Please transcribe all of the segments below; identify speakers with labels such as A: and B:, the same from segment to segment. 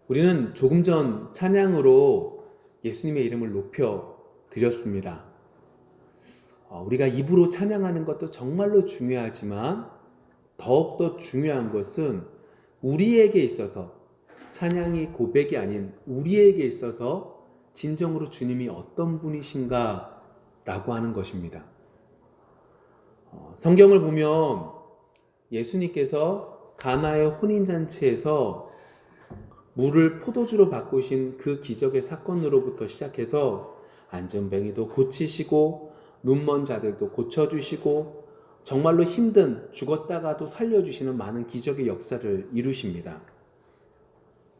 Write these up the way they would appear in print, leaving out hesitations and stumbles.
A: 우리는 조금 전 찬양으로 예수님의 이름을 높여 드렸습니다. 우리가 입으로 찬양하는 것도 정말로 중요하지만 더욱더 중요한 것은 우리에게 있어서 찬양이 고백이 아닌 우리에게 있어서 진정으로 주님이 어떤 분이신가 라고 하는 것입니다. 성경을 보면 예수님께서 가나의 혼인잔치에서 물을 포도주로 바꾸신 그 기적의 사건으로부터 시작해서 안전뱅이도 고치시고 눈먼 자들도 고쳐주시고 정말로 힘든 죽었다가도 살려주시는 많은 기적의 역사를 이루십니다.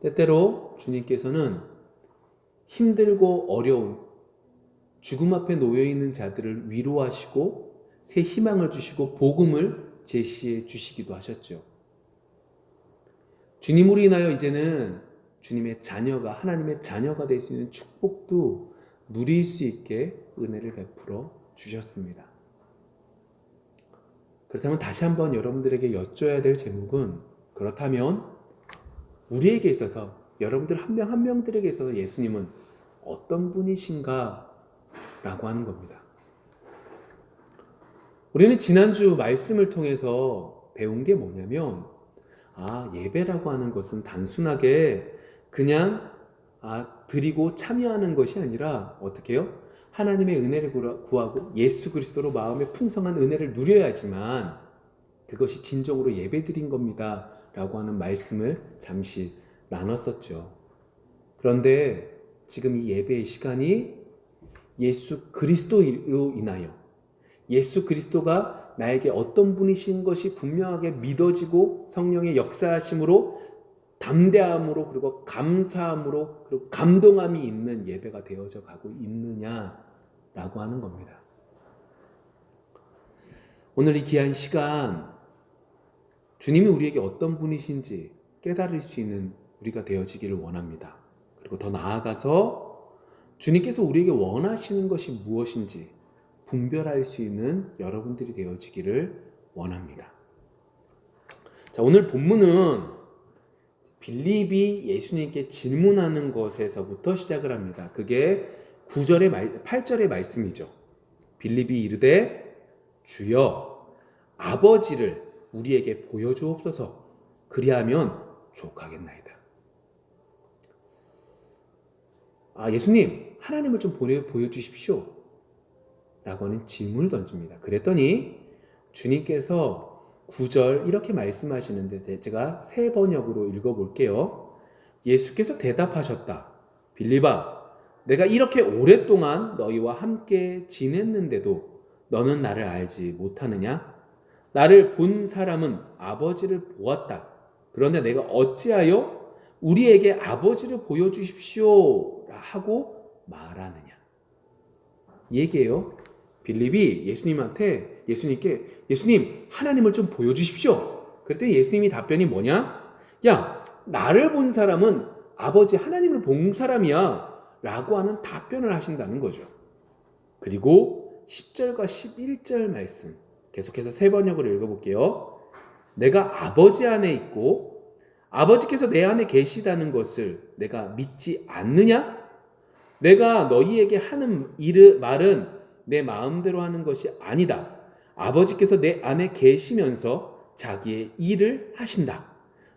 A: 때때로 주님께서는 힘들고 어려운 죽음 앞에 놓여있는 자들을 위로하시고 새 희망을 주시고 복음을 제시해 주시기도 하셨죠. 주님으로 인하여 이제는 주님의 자녀가 하나님의 자녀가 될 수 있는 축복도 누릴 수 있게 은혜를 베풀어 주셨습니다. 그렇다면 다시 한번 여러분들에게 여쭤야 될 제목은, 그렇다면 우리에게 있어서 여러분들 한 명 한 명들에게 있어서 예수님은 어떤 분이신가 라고 하는 겁니다. 우리는 지난주 말씀을 통해서 배운 게 뭐냐면, 예배라고 하는 것은 단순하게 그냥 드리고 참여하는 것이 아니라 어떻게 해요? 하나님의 은혜를 구하고 예수 그리스도로 마음의 풍성한 은혜를 누려야지만 그것이 진정으로 예배드린 겁니다 라고 하는 말씀을 잠시 나눴었죠. 그런데 지금 이 예배의 시간이 예수 그리스도로 인하여 예수 그리스도가 나에게 어떤 분이신 것이 분명하게 믿어지고 성령의 역사하심으로 담대함으로 그리고 감사함으로 그리고 감동함이 있는 예배가 되어져 가고 있느냐라고 하는 겁니다. 오늘 이 귀한 시간 주님이 우리에게 어떤 분이신지 깨달을 수 있는 우리가 되어지기를 원합니다. 그리고 더 나아가서 주님께서 우리에게 원하시는 것이 무엇인지 분별할 수 있는 여러분들이 되어지기를 원합니다. 자, 오늘 본문은 빌립이 예수님께 질문하는 것에서부터 시작을 합니다. 그게 8절의 말씀이죠. 빌립이 이르되 주여 아버지를 우리에게 보여주옵소서 그리하면 족하겠나이다. 예수님 하나님을 좀 보여주십시오 라고 하는 질문을 던집니다. 그랬더니 주님께서 9절 이렇게 말씀하시는데 제가 새 번역으로 읽어볼게요. 예수께서 대답하셨다. 빌립아, 내가 이렇게 오랫동안 너희와 함께 지냈는데도 너는 나를 알지 못하느냐? 나를 본 사람은 아버지를 보았다. 그런데 내가 어찌하여 우리에게 아버지를 보여주십시오 하고 말하느냐? 이 얘기예요. 빌립이 예수님께 예수님 하나님을 좀 보여주십시오. 그랬더니 예수님이 답변이 뭐냐? 야, 나를 본 사람은 아버지 하나님을 본 사람이야 라고 하는 답변을 하신다는 거죠. 그리고 10절과 11절 말씀 계속해서 세 번역으로 읽어볼게요. 내가 아버지 안에 있고 아버지께서 내 안에 계시다는 것을 내가 믿지 않느냐? 내가 너희에게 하는 말은 내 마음대로 하는 것이 아니다. 아버지께서 내 안에 계시면서 자기의 일을 하신다.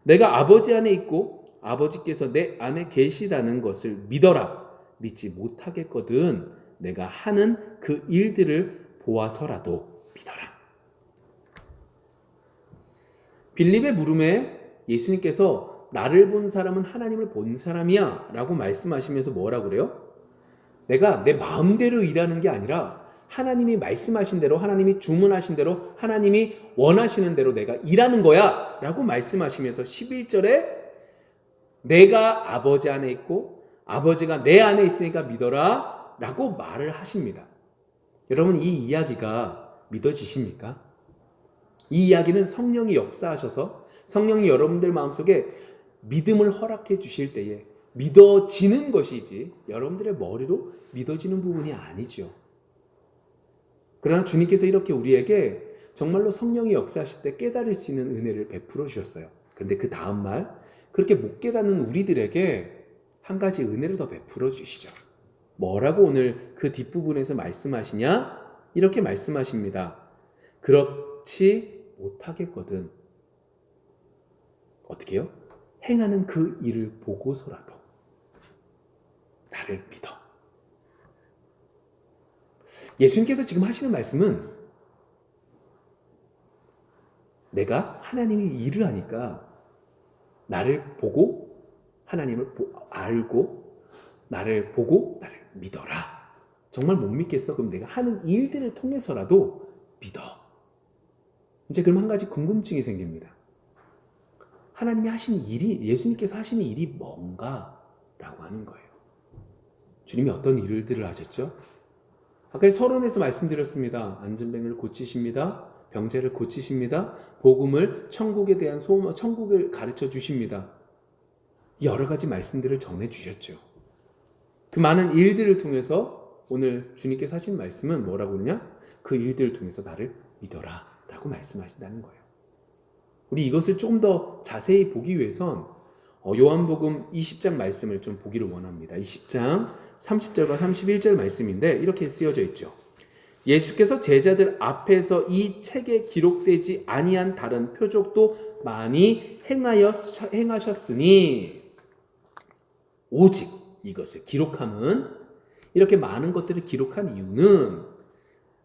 A: 내가 아버지 안에 있고 아버지께서 내 안에 계시다는 것을 믿어라. 믿지 못하겠거든 내가 하는 그 일들을 보아서라도 믿어라. 빌립의 물음에 예수님께서 나를 본 사람은 하나님을 본 사람이야 라고 말씀하시면서 뭐라 그래요? 내가 내 마음대로 일하는 게 아니라 하나님이 말씀하신 대로, 하나님이 주문하신 대로, 하나님이 원하시는 대로 내가 일하는 거야 라고 말씀하시면서 11절에 내가 아버지 안에 있고 아버지가 내 안에 있으니까 믿어라 라고 말을 하십니다. 여러분 이 이야기가 믿어지십니까? 이 이야기는 성령이 역사하셔서 성령이 여러분들 마음속에 믿음을 허락해 주실 때에 믿어지는 것이지 여러분들의 머리로 믿어지는 부분이 아니죠. 그러나 주님께서 이렇게 우리에게 정말로 성령이 역사하실 때 깨달을 수 있는 은혜를 베풀어 주셨어요. 그런데 그 다음 말 그렇게 못 깨닫는 우리들에게 한 가지 은혜를 더 베풀어 주시죠. 뭐라고 오늘 그 뒷부분에서 말씀하시냐? 이렇게 말씀하십니다. 그렇지 못하겠거든. 어떻게 해요? 행하는 그 일을 보고서라도 나를 믿어. 예수님께서 지금 하시는 말씀은 내가 하나님의 일을 하니까 나를 보고 하나님을 알고 나를 보고 나를 믿어라. 정말 못 믿겠어? 그럼 내가 하는 일들을 통해서라도 믿어. 이제 그럼 한 가지 궁금증이 생깁니다. 하나님이 하시는 일이, 예수님께서 하시는 일이 뭔가? 라고 하는 거예요. 주님이 어떤 일들을 하셨죠? 아까 서론에서 말씀드렸습니다. 안진뱅이를 고치십니다. 병자를 고치십니다. 복음을, 천국에 대한 소망, 천국을 가르쳐 주십니다. 여러 가지 말씀들을 전해 주셨죠. 그 많은 일들을 통해서 오늘 주님께서 하신 말씀은 뭐라고 그러냐? 그 일들을 통해서 나를 믿어라 라고 말씀하신다는 거예요. 우리 이것을 조금 더 자세히 보기 위해선 요한복음 20장 말씀을 좀 보기를 원합니다. 20장 30절과 31절 말씀인데 이렇게 쓰여져 있죠. 예수께서 제자들 앞에서 이 책에 기록되지 아니한 다른 표적도 많이 행하셨으니 오직 이것을 기록함은, 이렇게 많은 것들을 기록한 이유는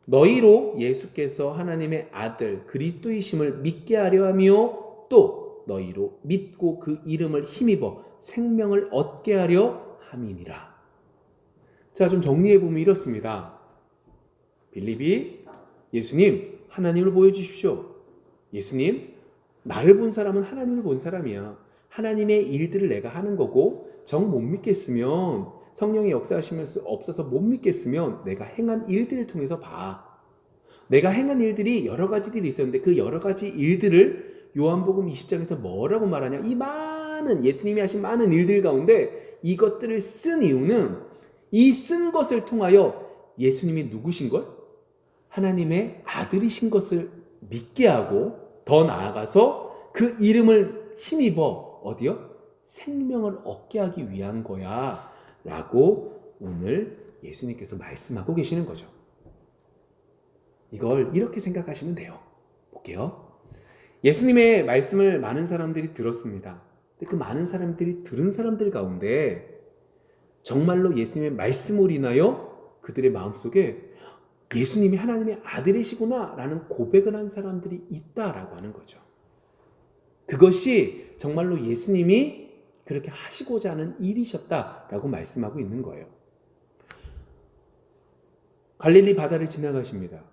A: 너희로 예수께서 하나님의 아들 그리스도이심을 믿게 하려 하며 또 너희로 믿고 그 이름을 힘입어 생명을 얻게 하려 함이니라. 자, 좀 정리해보면 이렇습니다. 빌립이 예수님 하나님을 보여주십시오. 예수님, 나를 본 사람은 하나님을 본 사람이야. 하나님의 일들을 내가 하는 거고 정 못 믿겠으면, 성령의 역사하시면서 없어서 못 믿겠으면 내가 행한 일들을 통해서 봐. 내가 행한 일들이 여러 가지들이 있었는데 그 여러 가지 일들을 요한복음 20장에서 뭐라고 말하냐? 이 많은 예수님이 하신 많은 일들 가운데 이것들을 쓴 이유는 이 쓴 것을 통하여 예수님이 누구신 걸? 하나님의 아들이신 것을 믿게 하고 더 나아가서 그 이름을 힘입어 어디요? 생명을 얻게 하기 위한 거야 라고 오늘 예수님께서 말씀하고 계시는 거죠. 이걸 이렇게 생각하시면 돼요. 볼게요. 예수님의 말씀을 많은 사람들이 들었습니다. 근데 그 많은 사람들이 들은 사람들 가운데 정말로 예수님의 말씀으로 인하여 그들의 마음속에 예수님이 하나님의 아들이시구나 라는 고백을 한 사람들이 있다라고 하는 거죠. 그것이 정말로 예수님이 그렇게 하시고자 하는 일이셨다라고 말씀하고 있는 거예요. 갈릴리 바다를 지나가십니다.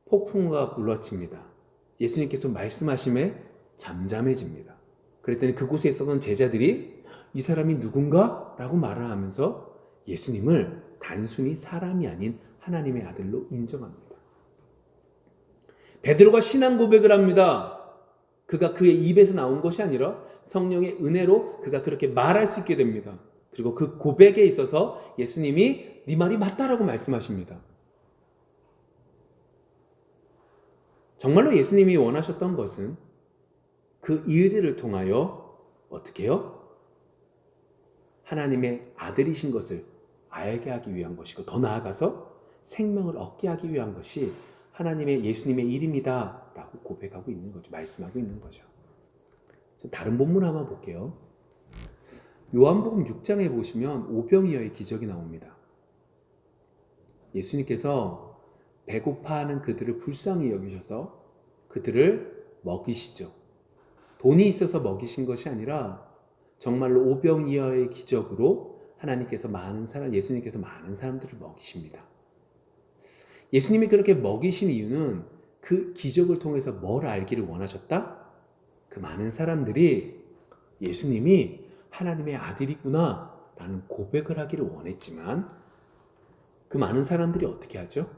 A: 폭풍우가 불러칩니다. 예수님께서 말씀하심에 잠잠해집니다. 그랬더니 그곳에 있었던 제자들이 이 사람이 누군가? 라고 말을 하면서 예수님을 단순히 사람이 아닌 하나님의 아들로 인정합니다. 베드로가 신앙 고백을 합니다. 그가 그의 입에서 나온 것이 아니라 성령의 은혜로 그가 그렇게 말할 수 있게 됩니다. 그리고 그 고백에 있어서 예수님이 네 말이 맞다라고 말씀하십니다. 정말로 예수님이 원하셨던 것은 그 일들을 통하여 어떻게 해요? 하나님의 아들이신 것을 알게 하기 위한 것이고 더 나아가서 생명을 얻게 하기 위한 것이 하나님의 예수님의 일입니다 라고 고백하고 있는 거죠. 말씀하고 있는 거죠. 다른 본문 한번 볼게요. 요한복음 6장에 보시면 오병이어의 기적이 나옵니다. 예수님께서 배고파하는 그들을 불쌍히 여기셔서 그들을 먹이시죠. 돈이 있어서 먹이신 것이 아니라 정말로 오병이어의 기적으로 하나님께서 예수님께서 많은 사람들을 먹이십니다. 예수님이 그렇게 먹이신 이유는 그 기적을 통해서 뭘 알기를 원하셨다? 그 많은 사람들이 예수님이 하나님의 아들이구나 라는 고백을 하기를 원했지만 그 많은 사람들이 어떻게 하죠?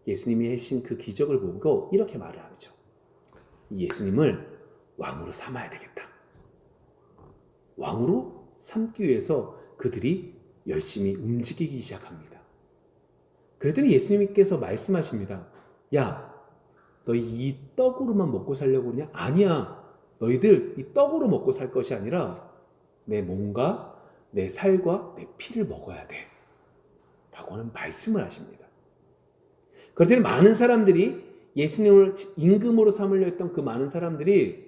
A: 예수님이 하신 그 기적을 보고 이렇게 말을 하죠. 예수님을 왕으로 삼아야 되겠다. 왕으로 삼기 위해서 그들이 열심히 움직이기 시작합니다. 그랬더니 예수님께서 말씀하십니다. 야, 너희 이 떡으로만 먹고 살려고 그러냐? 아니야. 너희들 이 떡으로 먹고 살 것이 아니라 내 몸과 내 살과 내 피를 먹어야 돼 라고 하는 말씀을 하십니다. 그렇더니 많은 사람들이 예수님을 임금으로 삼으려 했던 그 많은 사람들이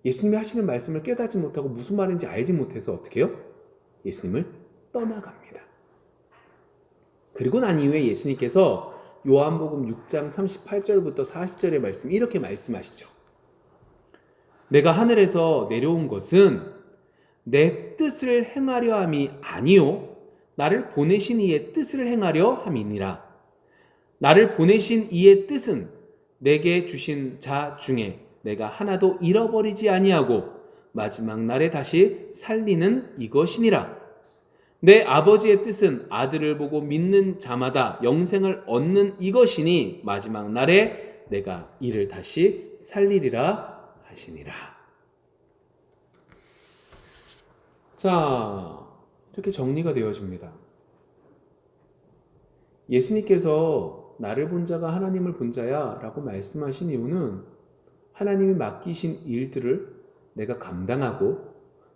A: 예수님이 하시는 말씀을 깨닫지 못하고 무슨 말인지 알지 못해서 어떻게 해요? 예수님을 떠나갑니다. 그리고 난 이후에 예수님께서 요한복음 6장 38절부터 40절의 말씀 이렇게 말씀하시죠. 내가 하늘에서 내려온 것은 내 뜻을 행하려 함이 아니요 나를 보내신 이의 뜻을 행하려 함이니라. 나를 보내신 이의 뜻은 내게 주신 자 중에 내가 하나도 잃어버리지 아니하고 마지막 날에 다시 살리는 이것이니라. 내 아버지의 뜻은 아들을 보고 믿는 자마다 영생을 얻는 이것이니 마지막 날에 내가 이를 다시 살리리라 하시니라. 자, 이렇게 정리가 되어집니다. 예수님께서 나를 본 자가 하나님을 본 자야 라고 말씀하신 이유는 하나님이 맡기신 일들을 내가 감당하고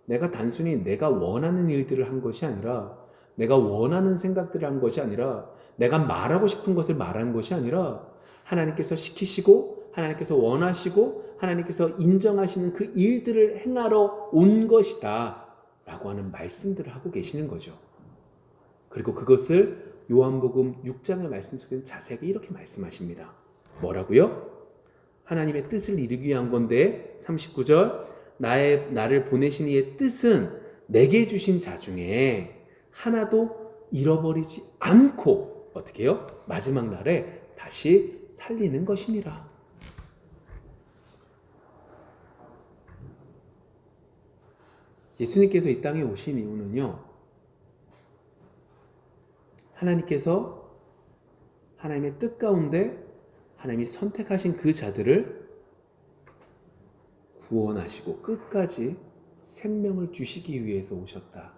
A: 내가 단순히 내가 원하는 일들을 한 것이 아니라 내가 원하는 생각들을 한 것이 아니라 내가 말하고 싶은 것을 말한 것이 아니라 하나님께서 시키시고 하나님께서 원하시고 하나님께서 인정하시는 그 일들을 행하러 온 것이다 라고 하는 말씀들을 하고 계시는 거죠. 그리고 그것을 요한복음 6장의 말씀 속에는 자세하게 이렇게 말씀하십니다. 뭐라고요? 하나님의 뜻을 이루기 위한 건데 39절 나를 보내신 이의 뜻은 내게 주신 자 중에 하나도 잃어버리지 않고 어떻게 해요? 마지막 날에 다시 살리는 것이니라. 예수님께서 이 땅에 오신 이유는요. 하나님께서 하나님의 뜻 가운데 하나님이 선택하신 그 자들을 구원하시고 끝까지 생명을 주시기 위해서 오셨다.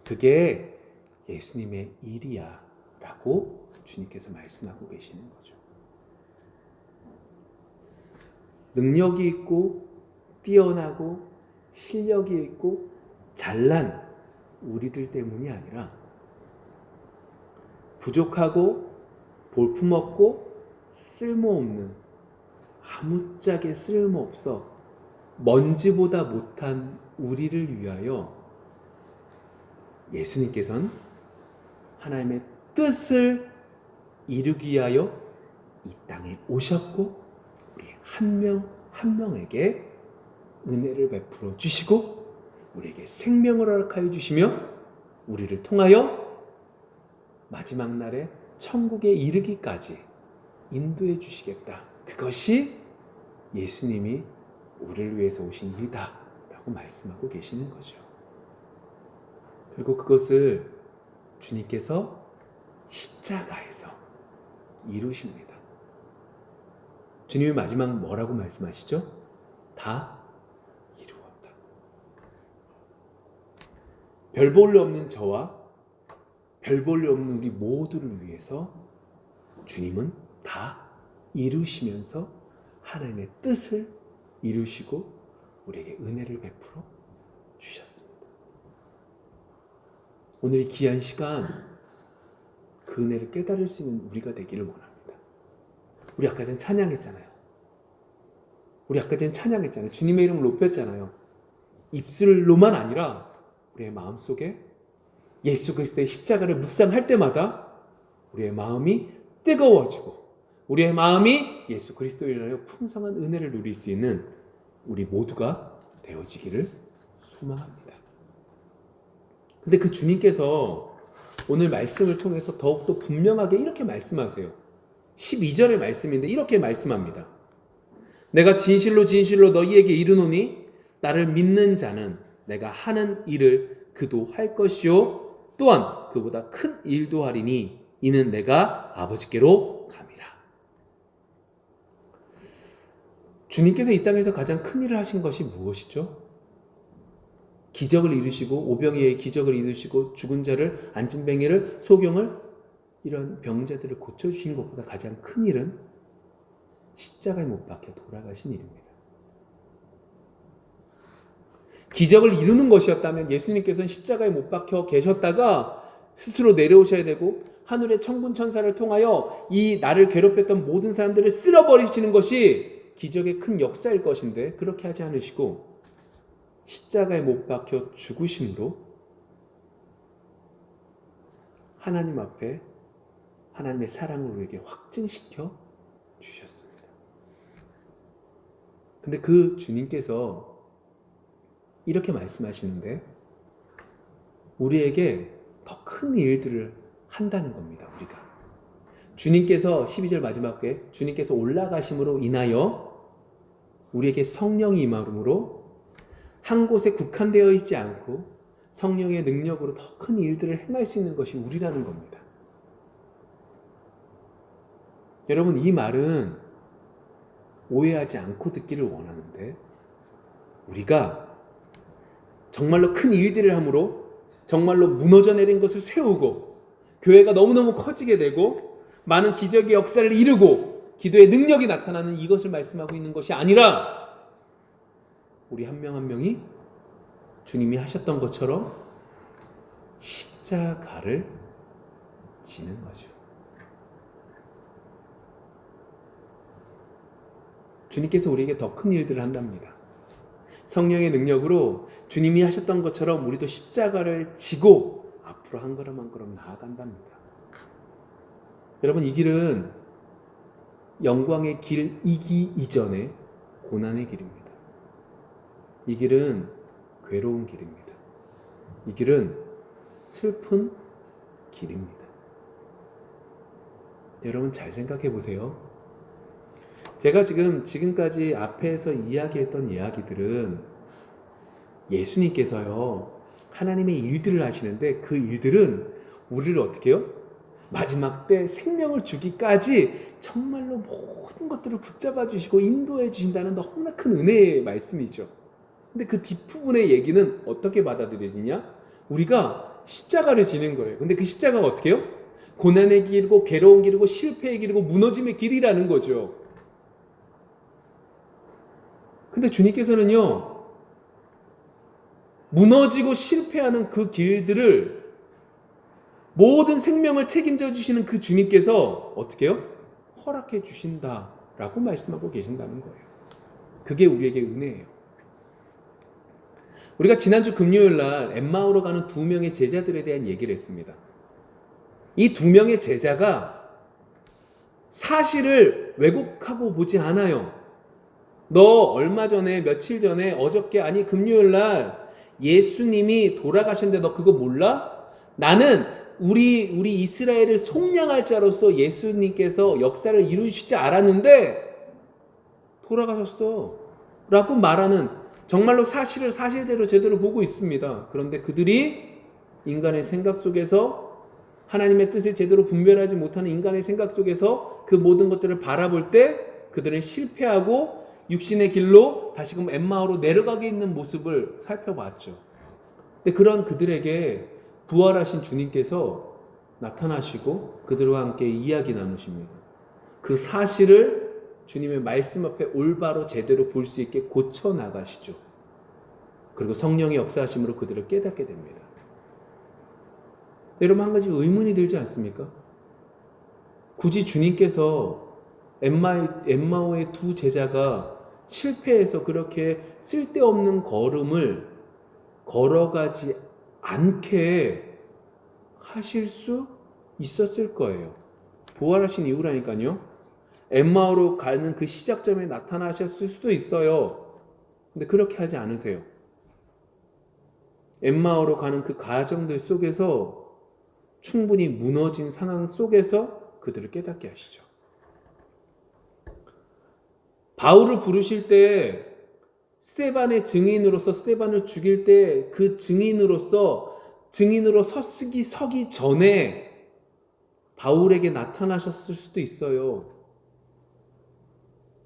A: 그게 예수님의 일이야 라고 주님께서 말씀하고 계시는 거죠. 능력이 있고 뛰어나고 실력이 있고 잘난 우리들 때문이 아니라 부족하고 볼품없고 쓸모없는 아무짝에 쓸모없어 먼지보다 못한 우리를 위하여 예수님께서는 하나님의 뜻을 이루기 위하여 이 땅에 오셨고 우리 한 명 한 명에게 은혜를 베풀어 주시고 우리에게 생명을 허락하여 주시며 우리를 통하여 마지막 날에 천국에 이르기까지 인도해 주시겠다. 그것이 예수님이 우리를 위해서 오신 일이다 라고 말씀하고 계시는 거죠. 그리고 그것을 주님께서 십자가에서 이루십니다. 주님이 마지막 뭐라고 말씀하시죠? 다 이루었다. 별 볼 일 없는 저와 별 볼 일 없는 우리 모두를 위해서 주님은 다 이루시면서 하나님의 뜻을 이루시고 우리에게 은혜를 베풀어 주셨습니다. 오늘 이 귀한 시간 그 은혜를 깨달을 수 있는 우리가 되기를 원합니다. 우리 아까 전에 찬양했잖아요. 주님의 이름을 높였잖아요. 입술로만 아니라 우리의 마음속에 예수 그리스도의 십자가를 묵상할 때마다 우리의 마음이 뜨거워지고 우리의 마음이 예수 그리스도를 인하여 풍성한 은혜를 누릴 수 있는 우리 모두가 되어지기를 소망합니다. 근데 그 주님께서 오늘 말씀을 통해서 더욱더 분명하게 이렇게 말씀하세요. 12절의 말씀인데 이렇게 말씀합니다. 내가 진실로 진실로 너희에게 이르노니 나를 믿는 자는 내가 하는 일을 그도 할 것이요 또한 그보다 큰 일도 하리니 이는 내가 아버지께로 감이라. 주님께서 이 땅에서 가장 큰 일을 하신 것이 무엇이죠? 기적을 이루시고 오병이의 기적을 이루시고 죽은 자를 안진뱅이를 소경을 이런 병자들을 고쳐주신 것보다 가장 큰 일은 십자가에 못 박혀 돌아가신 일입니다. 기적을 이루는 것이었다면 예수님께서는 십자가에 못 박혀 계셨다가 스스로 내려오셔야 되고 하늘의 천군 천사를 통하여 이 나를 괴롭혔던 모든 사람들을 쓸어버리시는 것이 기적의 큰 역사일 것인데 그렇게 하지 않으시고 십자가에 못 박혀 죽으심으로 하나님 앞에 하나님의 사랑을 우리에게 확증시켜 주셨습니다. 근데 그 주님께서 이렇게 말씀하시는데 우리에게 더 큰 일들을 한다는 겁니다. 우리가 주님께서 12절 마지막에 주님께서 올라가심으로 인하여 우리에게 성령이 임함으로 한 곳에 국한되어 있지 않고 성령의 능력으로 더 큰 일들을 행할 수 있는 것이 우리라는 겁니다. 여러분, 이 말은 오해하지 않고 듣기를 원하는데 우리가 정말로 큰 일들을 함으로 정말로 무너져 내린 것을 세우고 교회가 너무너무 커지게 되고 많은 기적의 역사를 이루고 기도의 능력이 나타나는 이것을 말씀하고 있는 것이 아니라 우리 한 명 한 명이 주님이 하셨던 것처럼 십자가를 지는 거죠. 주님께서 우리에게 더 큰 일들을 한답니다. 성령의 능력으로 주님이 하셨던 것처럼 우리도 십자가를 지고 앞으로 한 걸음 한 걸음 나아간답니다. 여러분, 이 길은 영광의 길이기 이전에 고난의 길입니다. 이 길은 괴로운 길입니다. 이 길은 슬픈 길입니다. 여러분, 잘 생각해 보세요. 제가 지금까지 앞에서 이야기했던 이야기들은 예수님께서요, 하나님의 일들을 하시는데 그 일들은 우리를 어떻게 해요? 마지막 때 생명을 주기까지 정말로 모든 것들을 붙잡아 주시고 인도해 주신다는 너무나 큰 은혜의 말씀이죠. 근데 그 뒷부분의 얘기는 어떻게 받아들여지냐? 우리가 십자가를 지는 거예요. 근데 그 십자가가 어떻게 해요? 고난의 길이고 괴로운 길이고 실패의 길이고 무너짐의 길이라는 거죠. 근데 주님께서는요, 무너지고 실패하는 그 길들을 모든 생명을 책임져 주시는 그 주님께서 어떻게 해요? 허락해 주신다라고 말씀하고 계신다는 거예요. 그게 우리에게 은혜예요. 우리가 지난주 금요일 날 엠마오로 가는 2명의 제자들에 대한 얘기를 했습니다. 이 2명의 제자가 사실을 왜곡하고 보지 않아요. 너 얼마 전에 며칠 전에 어저께 아니 금요일 날 예수님이 돌아가셨는데 너 그거 몰라? 나는 우리 이스라엘을 속량할 자로서 예수님께서 역사를 이루시지 않았는데 돌아가셨어 라고 말하는 정말로 사실을 사실대로 제대로 보고 있습니다. 그런데 그들이 인간의 생각 속에서 하나님의 뜻을 제대로 분별하지 못하는 인간의 생각 속에서 그 모든 것들을 바라볼 때 그들은 실패하고 육신의 길로 다시금 엠마오로 내려가게 있는 모습을 살펴봤죠. 근데 그런 그들에게 부활하신 주님께서 나타나시고 그들과 함께 이야기 나누십니다. 그 사실을 주님의 말씀 앞에 올바로 제대로 볼 수 있게 고쳐 나가시죠. 그리고 성령의 역사하심으로 그들을 깨닫게 됩니다. 여러분, 한 가지 의문이 들지 않습니까? 굳이 주님께서 엠마오의 2 제자가 실패해서 그렇게 쓸데없는 걸음을 걸어가지 않게 하실 수 있었을 거예요. 부활하신 이후라니까요. 엠마오로 가는 그 시작점에 나타나셨을 수도 있어요. 근데 그렇게 하지 않으세요. 엠마오로 가는 그 과정들 속에서 충분히 무너진 상황 속에서 그들을 깨닫게 하시죠. 바울을 부르실 때 스데반의 증인으로서 스데반을 죽일 때 그 증인으로 서기 전에 바울에게 나타나셨을 수도 있어요.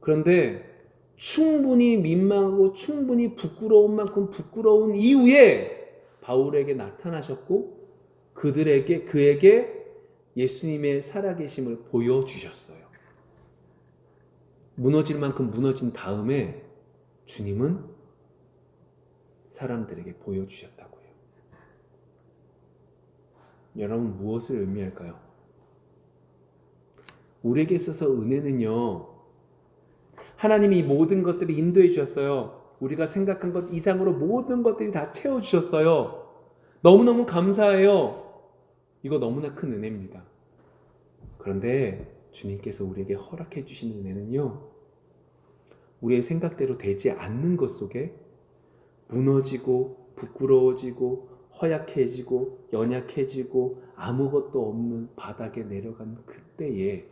A: 그런데 충분히 민망하고 충분히 부끄러운 만큼 부끄러운 이후에 바울에게 나타나셨고 그에게 예수님의 살아계심을 보여주셨어요. 무너질 만큼 무너진 다음에 주님은 사람들에게 보여주셨다고요. 여러분, 무엇을 의미할까요? 우리에게 있어서 은혜는요, 하나님이 모든 것들을 인도해 주셨어요. 우리가 생각한 것 이상으로 모든 것들이 다 채워주셨어요. 너무너무 감사해요. 이거 너무나 큰 은혜입니다. 그런데 주님께서 우리에게 허락해 주신 은혜는요, 우리의 생각대로 되지 않는 것 속에 무너지고 부끄러워지고 허약해지고 연약해지고 아무것도 없는 바닥에 내려간 그때에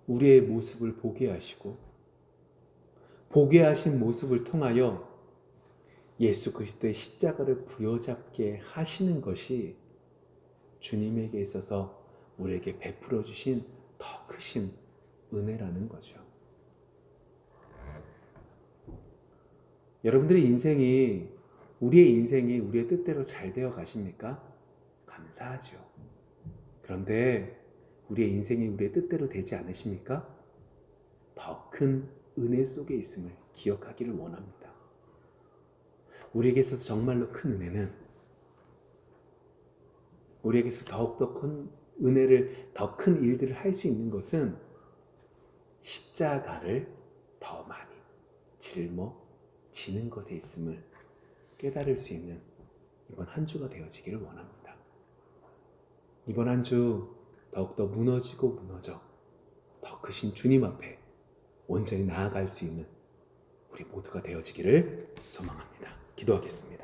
A: 우리의 모습을 보게 하시고, 보게 하신 모습을 통하여 예수 그리스도의 십자가를 부여잡게 하시는 것이 주님에게 있어서 우리에게 베풀어 주신 더 크신 은혜라는 거죠. 여러분들의 인생이, 우리의 인생이 우리의 뜻대로 잘 되어 가십니까? 감사하죠. 그런데 우리의 인생이 우리의 뜻대로 되지 않으십니까? 더 큰 은혜 속에 있음을 기억하기를 원합니다. 우리에게 있어서 정말로 큰 은혜는, 우리에게서 더욱더 큰 은혜를, 더 큰 일들을 할 수 있는 것은 십자가를 더 많이 짊어지는 것에 있음을 깨달을 수 있는 이번 한 주가 되어지기를 원합니다. 이번 한 주 더욱더 무너지고 무너져 더 크신 주님 앞에 온전히 나아갈 수 있는 우리 모두가 되어지기를 소망합니다. 기도하겠습니다.